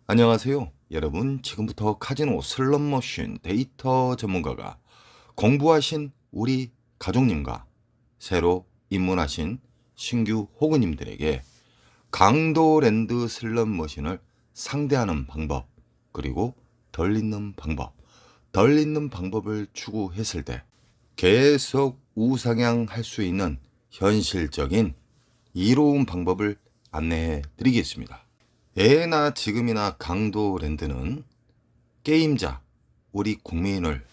안녕하세요. 여러분, 지금부터 카지노 슬롯머신 데이터 전문가가 공부하신 우리 가족님과 새로 입문하신 신규 호구님들에게 강도랜드 슬롯머신을 상대하는 방법, 그리고 덜 잊는 방법을 추구했을 때 계속 우상향할 수 있는 현실적인 이로운 방법을 안내해 드리겠습니다. 예나 지금이나 강도랜드는 게임자, 우리 국민을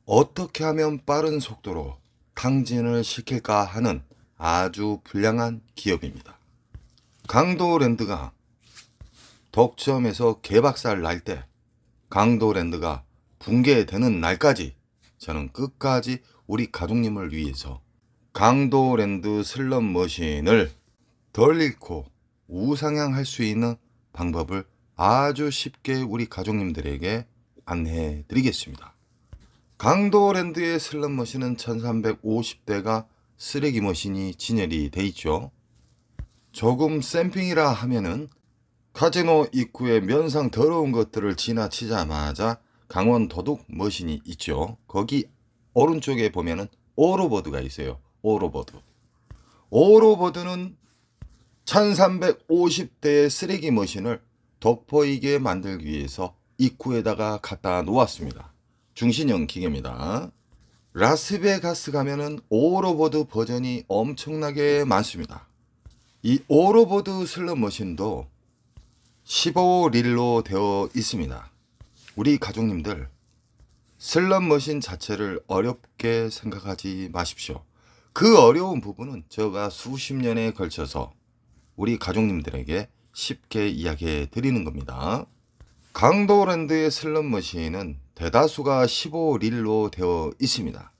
어떻게 하면 빠른 속도로 탕진을 시킬까 하는 아주 불량한 기업입니다. 강도랜드가 독점에서 개박살 날 때, 강도랜드가 붕괴되는 날까지 저는 끝까지 우리 가족님을 위해서 강도랜드 슬롯머신을 덜 잃고 우상향할 수 있는 방법을 아주 쉽게 우리 가족님들에게 안내해 드리겠습니다. 강도랜드의 슬롯머신은 1350대가 쓰레기 머신이 진열이 돼 있죠. 조금 샘핑이라 하면은 카지노 입구에 면상 더러운 것들을 지나치자마자 강원 도둑 머신이 있죠. 거기 오른쪽에 보면은 오로버드가 있어요. 오로버드는 1350대의 쓰레기 머신을 돋보이게 만들기 위해서 입구에다가 갖다 놓았습니다. 중신형 기계입니다. 라스베가스 가면은 오로버드 버전이 엄청나게 많습니다. 이 오로버드 슬롯 머신도 15릴로 되어 있습니다. 우리 가족님들, 슬롯 머신 자체를 어렵게 생각하지 마십시오. 그 어려운 부분은 제가 수십 년에 걸쳐서 우리 가족님들에게 쉽게 이야기해 드리는 겁니다. 강도랜드의 슬롯머신은 대다수가 15릴로 되어 있습니다.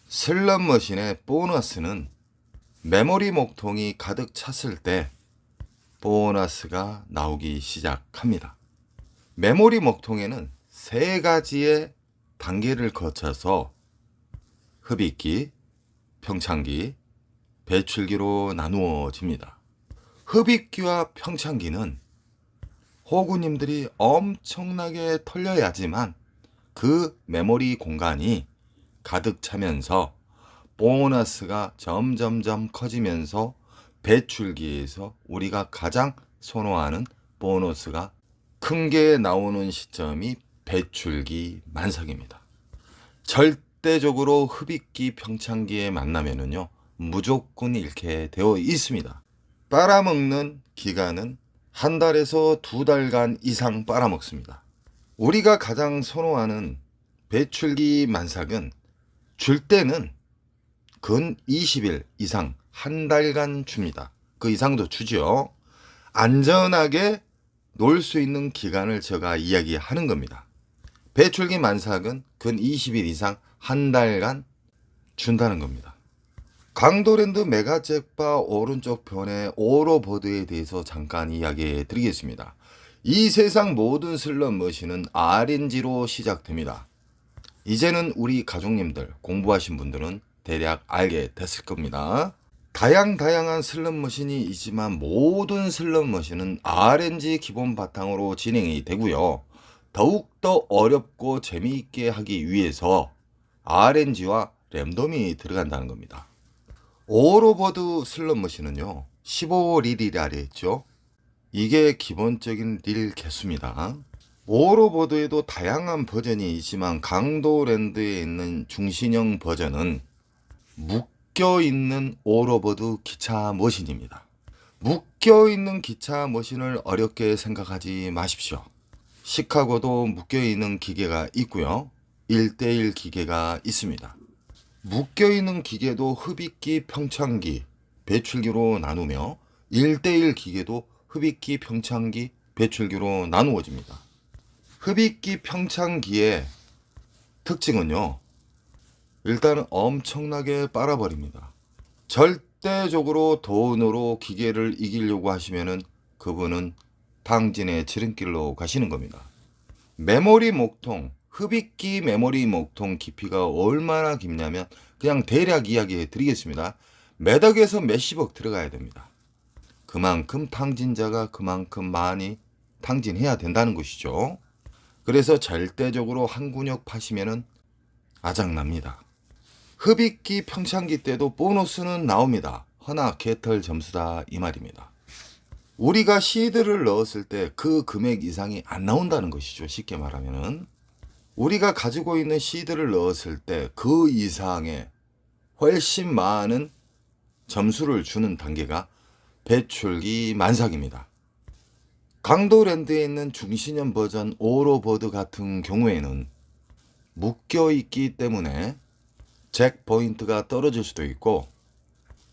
슬롯머신의 보너스는 메모리 목통이 가득 찼을 때 보너스가 나오기 시작합니다. 메모리 목통에는 세 가지의 단계를 거쳐서 흡입기, 평창기, 배출기로 나누어집니다. 흡입기와 평창기는 호구님들이 엄청나게 털려야지만 그 메모리 공간이 가득 차면서 보너스가 점점점 커지면서 배출기에서 우리가 가장 선호하는 보너스가 큰 게 나오는 시점이 배출기 만삭입니다. 절대적으로 흡입기 평창기에 만나면은요, 무조건 잃게 되어 있습니다. 빨아먹는 기간은 한 달에서 두 달간 이상 빨아먹습니다. 우리가 가장 선호하는 배출기 만삭은 줄 때는 근 20일 이상 한 달간 줍니다. 그 이상도 주죠. 안전하게 놀 수 있는 기간을 제가 이야기하는 겁니다. 배출기 만삭은 근 20일 이상 한 달간 준다는 겁니다. 강도랜드 메가잭바 오른쪽 편의 오로버드에 대해서 잠깐 이야기해 드리겠습니다. 이 세상 모든 슬롯 머신은 RNG로 시작됩니다. 이제는 우리 가족님들, 공부하신 분들은 대략 알게 됐을 겁니다. 다양한 슬롯 머신이 있지만 모든 슬롯 머신은 RNG 기본 바탕으로 진행이 되고요. 더욱더 어렵고 재미있게 하기 위해서 RNG와 랜덤이 들어간다는 겁니다. 오로버드 슬롯 머신은요, 15릴이라 했죠. 이게 기본적인 릴 개수입니다. 오로버드에도 다양한 버전이 있지만 강도랜드에 있는 중신형 버전은 묶여있는 오로버드 기차 머신입니다. 묶여있는 기차 머신을 어렵게 생각하지 마십시오. 시카고도 묶여있는 기계가 있고요, 1대1 기계가 있습니다. 묶여있는 기계도 흡입기, 평창기, 배출기로 나누며 1대1 기계도 흡입기, 평창기, 배출기로 나누어집니다. 흡입기, 평창기의 특징은요, 일단은 엄청나게 빨아버립니다. 절대적으로 돈으로 기계를 이기려고 하시면은 그분은 탕진의 지름길로 가시는 겁니다. 메모리 목통, 흡입기 메모리 목통 깊이가 얼마나 깊냐면 그냥 대략 이야기해 드리겠습니다. 몇억에서 몇십억 들어가야 됩니다. 그만큼 탕진자가 그만큼 많이 탕진해야 된다는 것이죠. 그래서 절대적으로 한 근육 파시면은 아작납니다. 흡입기 평창기 때도 보너스는 나옵니다. 허나 개털 점수다 이 말입니다. 우리가 시드를 넣었을 때 그 금액 이상이 안 나온다는 것이죠. 쉽게 말하면은 우리가 가지고 있는 시드를 넣었을 때 그 이상의 훨씬 많은 점수를 주는 단계가 배출기 만삭입니다. 강도랜드에 있는 중신형 버전 오로버드 같은 경우에는 묶여있기 때문에 잭 포인트가 떨어질 수도 있고,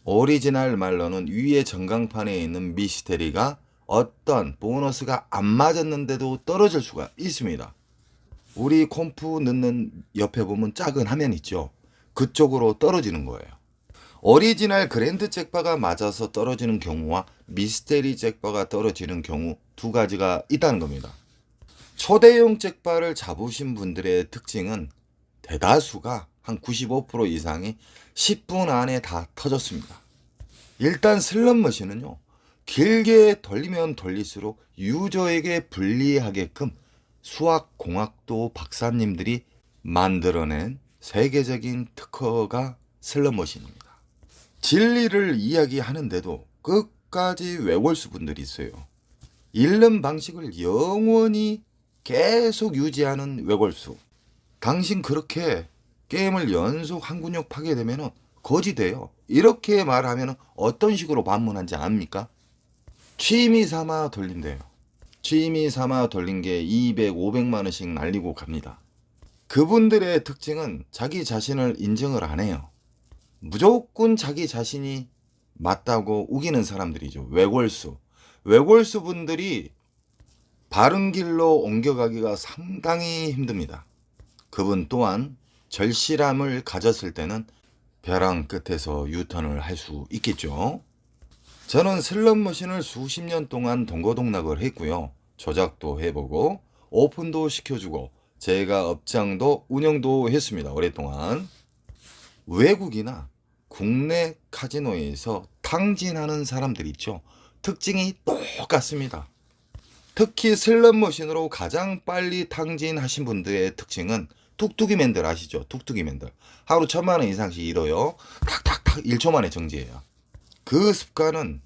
오리지널 말로는 위에 전광판에 있는 미스테리가 어떤 보너스가 안 맞았는데도 떨어질 수가 있습니다. 우리 콤프 넣는 옆에 보면 작은 화면 있죠. 그쪽으로 떨어지는 거예요. 오리지널 그랜드 잭바가 맞아서 떨어지는 경우와 미스테리 잭바가 떨어지는 경우 두 가지가 있다는 겁니다. 초대형 잭바를 잡으신 분들의 특징은 대다수가 한 95% 이상이 10분 안에 다 터졌습니다. 일단 슬롯머신은요, 길게 돌리면 돌릴수록 유저에게 불리하게끔 수학공학도 박사님들이 만들어낸 세계적인 특허가 슬롯머신입니다. 진리를 이야기하는데도 끝까지 외골수 분들이 있어요. 잃는 방식을 영원히 계속 유지하는 외골수. 당신 그렇게 게임을 연속 한 근육 파게 되면 거지 돼요. 이렇게 말하면 어떤 식으로 반문한지 압니까? 취미 삼아 돌린대요. 취미 삼아 돌린 게 200, 500만 원씩 날리고 갑니다. 그분들의 특징은 자기 자신을 인정을 안 해요. 무조건 자기 자신이 맞다고 우기는 사람들이죠. 외골수. 외골수 분들이 바른 길로 옮겨가기가 상당히 힘듭니다. 그분 또한 절실함을 가졌을 때는 벼랑 끝에서 유턴을 할 수 있겠죠. 저는 슬롯머신을 수십 년 동안 동고동락을 했고요. 조작도 해보고 오픈도 시켜주고 제가 업장도 운영도 했습니다. 오랫동안. 외국이나 국내 카지노에서 탕진하는 사람들 있죠. 특징이 똑같습니다. 특히 슬롯머신으로 가장 빨리 탕진하신 분들의 특징은 뚝뚝이맨들 아시죠? 뚝뚝이맨들. 하루 1000만 원 이상씩 잃어요. 탁탁탁 1초 만에 정지해요. 그 습관은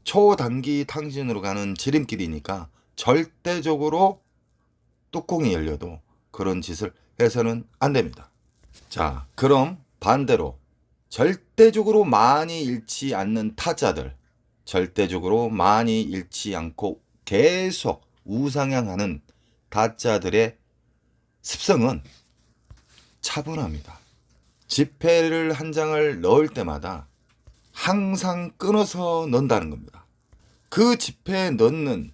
초단기 탕진으로 가는 지름길이니까 절대적으로 뚜껑이 열려도 그런 짓을 해서는 안 됩니다. 자, 그럼 반대로 절대적으로 많이 잃지 않는 타짜들, 절대적으로 많이 잃지 않고 계속 우상향하는 타짜들의 습성은 차분합니다. 지폐를 한 장을 넣을 때마다 항상 끊어서 넣는다는 겁니다. 그 지폐에 넣는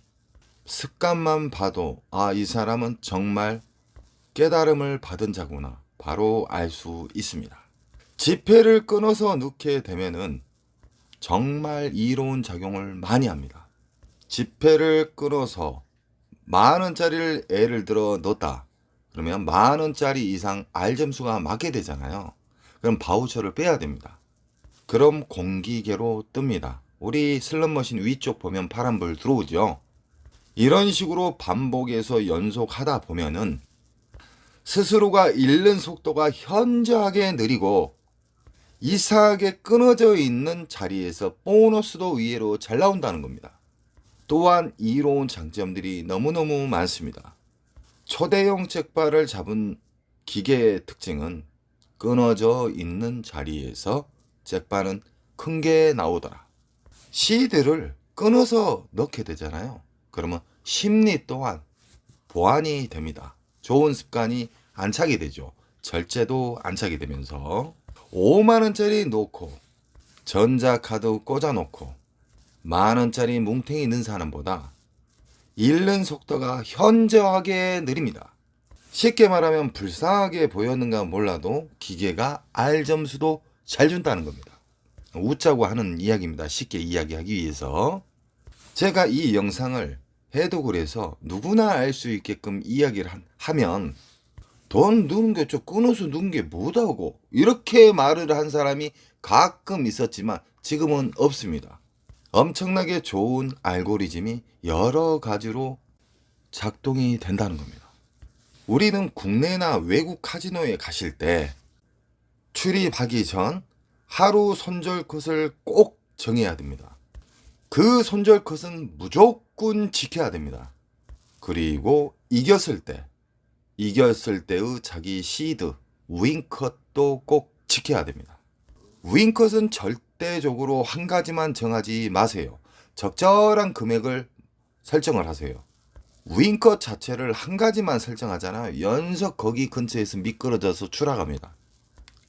습관만 봐도 이 사람은 정말 깨달음을 받은 자구나 바로 알 수 있습니다. 지폐를 끊어서 넣게 되면은 정말 이로운 작용을 많이 합니다. 지폐를 끊어서 10,000원짜리를 예를 들어 넣었다. 그러면 10,000원짜리 이상 R점수가 맞게 되잖아요. 그럼 바우처를 빼야 됩니다. 그럼 공기계로 뜹니다. 우리 슬롯머신 위쪽 보면 파란불 들어오죠. 이런 식으로 반복해서 연속하다 보면은 스스로가 잃는 속도가 현저하게 느리고 이상하게 끊어져 있는 자리에서 보너스도 의외로 잘 나온다는 겁니다. 또한 이로운 장점들이 너무너무 많습니다. 초대형 잭바를 잡은 기계의 특징은 끊어져 있는 자리에서 잭바는 큰 게 나오더라. 시드를 끊어서 넣게 되잖아요. 그러면 심리 또한 보완이 됩니다. 좋은 습관이 안착이 되죠. 절제도 안착이 되면서 5만원짜리 놓고 전자카드 꽂아놓고 만원짜리 뭉탱이 넣은 사람보다 잃는 속도가 현저하게 느립니다. 쉽게 말하면 불쌍하게 보였는가 몰라도 기계가 R점수도 잘 준다는 겁니다. 웃자고 하는 이야기입니다. 쉽게 이야기하기 위해서. 제가 이 영상을 해독을 해서 누구나 알 수 있게끔 이야기를 하면 돈 누는 게 좀 끊어서 누는 게 뭐다고 이렇게 말을 한 사람이 가끔 있었지만 지금은 없습니다. 엄청나게 좋은 알고리즘이 여러 가지로 작동이 된다는 겁니다. 우리는 국내나 외국 카지노에 가실 때 출입하기 전 하루 손절 컷을 꼭 정해야 됩니다. 그 손절 컷은 무조건 지켜야 됩니다. 그리고 이겼을 때의 자기 시드, 윙컷도 꼭 지켜야 됩니다. 윙컷은 절대적으로 한 가지만 정하지 마세요. 적절한 금액을 설정을 하세요. 윙컷 자체를 한 가지만 설정하잖아요. 연속 거기 근처에서 미끄러져서 추락합니다.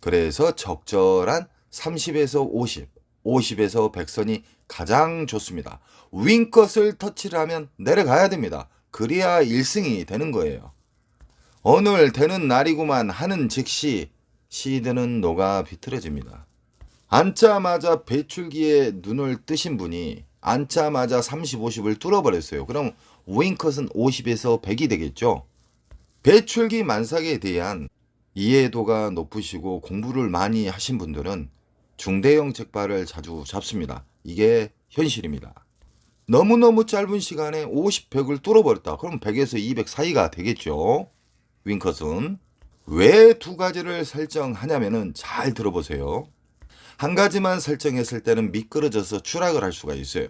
그래서 적절한 30에서 50, 50에서 100선이 가장 좋습니다. 윙컷을 터치를 하면 내려가야 됩니다. 그래야 1승이 되는 거예요. 오늘 되는 날이구만 하는 즉시 시드는 녹아 비틀어집니다. 앉자마자 배출기에 눈을 뜨신 분이 앉자마자 30, 50을 뚫어버렸어요. 그럼 윙컷은 50에서 100이 되겠죠. 배출기 만삭에 대한 이해도가 높으시고 공부를 많이 하신 분들은 중대형 잭팟을 자주 잡습니다. 이게 현실입니다. 너무너무 짧은 시간에 50, 100을 뚫어버렸다. 그럼 100에서 200 사이가 되겠죠. 윙컷은. 왜 두 가지를 설정하냐면은 잘 들어보세요. 한 가지만 설정했을 때는 미끄러져서 추락을 할 수가 있어요.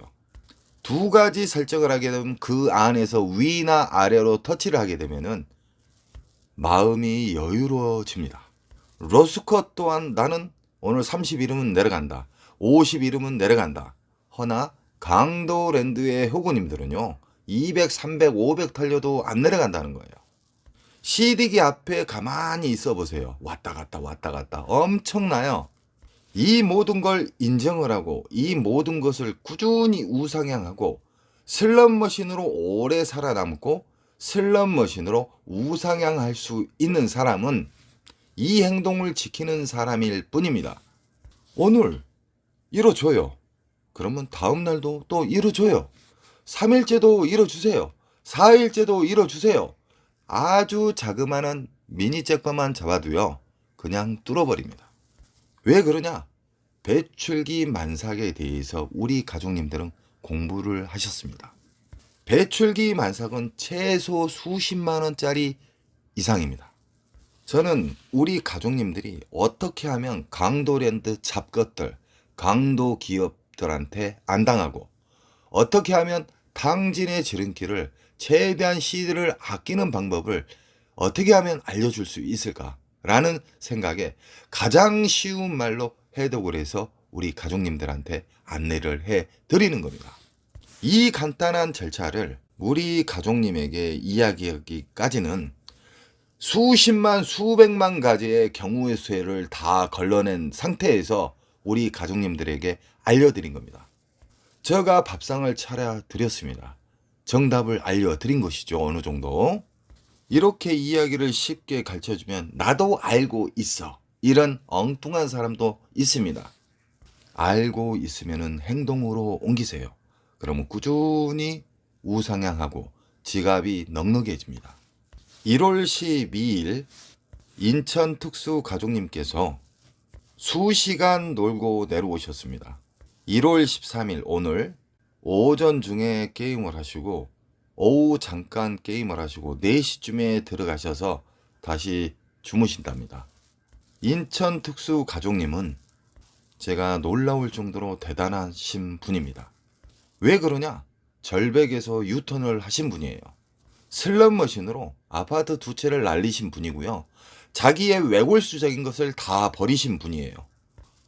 두 가지 설정을 하게 되면 그 안에서 위나 아래로 터치를 하게 되면은 마음이 여유로워집니다. 로스컷 또한 나는 오늘 30 이름은 내려간다. 50 이름은 내려간다. 허나 강도랜드의 호구님들은요. 200, 300, 500 털려도 안 내려간다는 거예요. CD기 앞에 가만히 있어 보세요. 왔다 갔다 왔다 갔다 엄청나요. 이 모든 걸 인정을 하고 이 모든 것을 꾸준히 우상향하고 슬롯머신으로 오래 살아남고 슬롯머신으로 우상향할 수 있는 사람은 이 행동을 지키는 사람일 뿐입니다. 오늘 이뤄줘요. 그러면 다음 날도 또 이뤄줘요. 3일째도 이뤄주세요. 4일째도 이뤄주세요. 아주 자그마한 미니 잭팟만 잡아도요. 그냥 뚫어버립니다. 왜 그러냐? 배출기 만삭에 대해서 우리 가족님들은 공부를 하셨습니다. 배출기 만삭은 최소 수십만 원짜리 이상입니다. 저는 우리 가족님들이 어떻게 하면 강도랜드 잡것들, 강도 기업들한테 안 당하고 어떻게 하면 당진의 지름길을 최대한 시드를 아끼는 방법을 어떻게 하면 알려줄 수 있을까라는 생각에 가장 쉬운 말로 해독을 해서 우리 가족님들한테 안내를 해드리는 겁니다. 이 간단한 절차를 우리 가족님에게 이야기하기까지는 수십만 수백만 가지의 경우의 수를 다 걸러낸 상태에서 우리 가족님들에게 알려드린 겁니다. 제가 밥상을 차려드렸습니다. 정답을 알려드린 것이죠. 어느 정도. 이렇게 이야기를 쉽게 가르쳐주면 나도 알고 있어. 이런 엉뚱한 사람도 있습니다. 알고 있으면 행동으로 옮기세요. 그러면 꾸준히 우상향하고 지갑이 넉넉해집니다. 1월 12일 인천 특수 가족님께서 수시간 놀고 내려오셨습니다. 1월 13일 오늘 오전 중에 게임을 하시고 오후 잠깐 게임을 하시고 4시쯤에 들어가셔서 다시 주무신답니다. 인천 특수 가족님은 제가 놀라울 정도로 대단하신 분입니다. 왜 그러냐? 절벽에서 유턴을 하신 분이에요. 슬롯머신으로 아파트 2채를 날리신 분이고요. 자기의 외골수적인 것을 다 버리신 분이에요.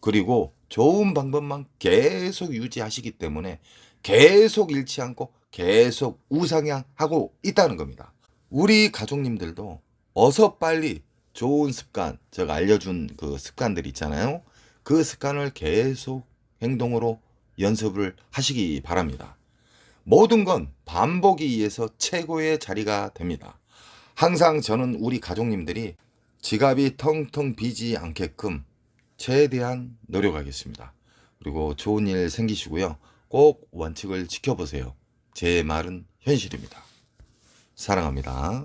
그리고 좋은 방법만 계속 유지하시기 때문에 계속 잃지 않고 계속 우상향하고 있다는 겁니다. 우리 가족님들도 어서 빨리 좋은 습관, 제가 알려준 그 습관들 있잖아요. 그 습관을 계속 행동으로 연습을 하시기 바랍니다. 모든 건 반복에 의해서 최고의 자리가 됩니다. 항상 저는 우리 가족님들이 지갑이 텅텅 비지 않게끔 최대한 노력하겠습니다. 그리고 좋은 일 생기시고요. 꼭 원칙을 지켜보세요. 제 말은 현실입니다. 사랑합니다.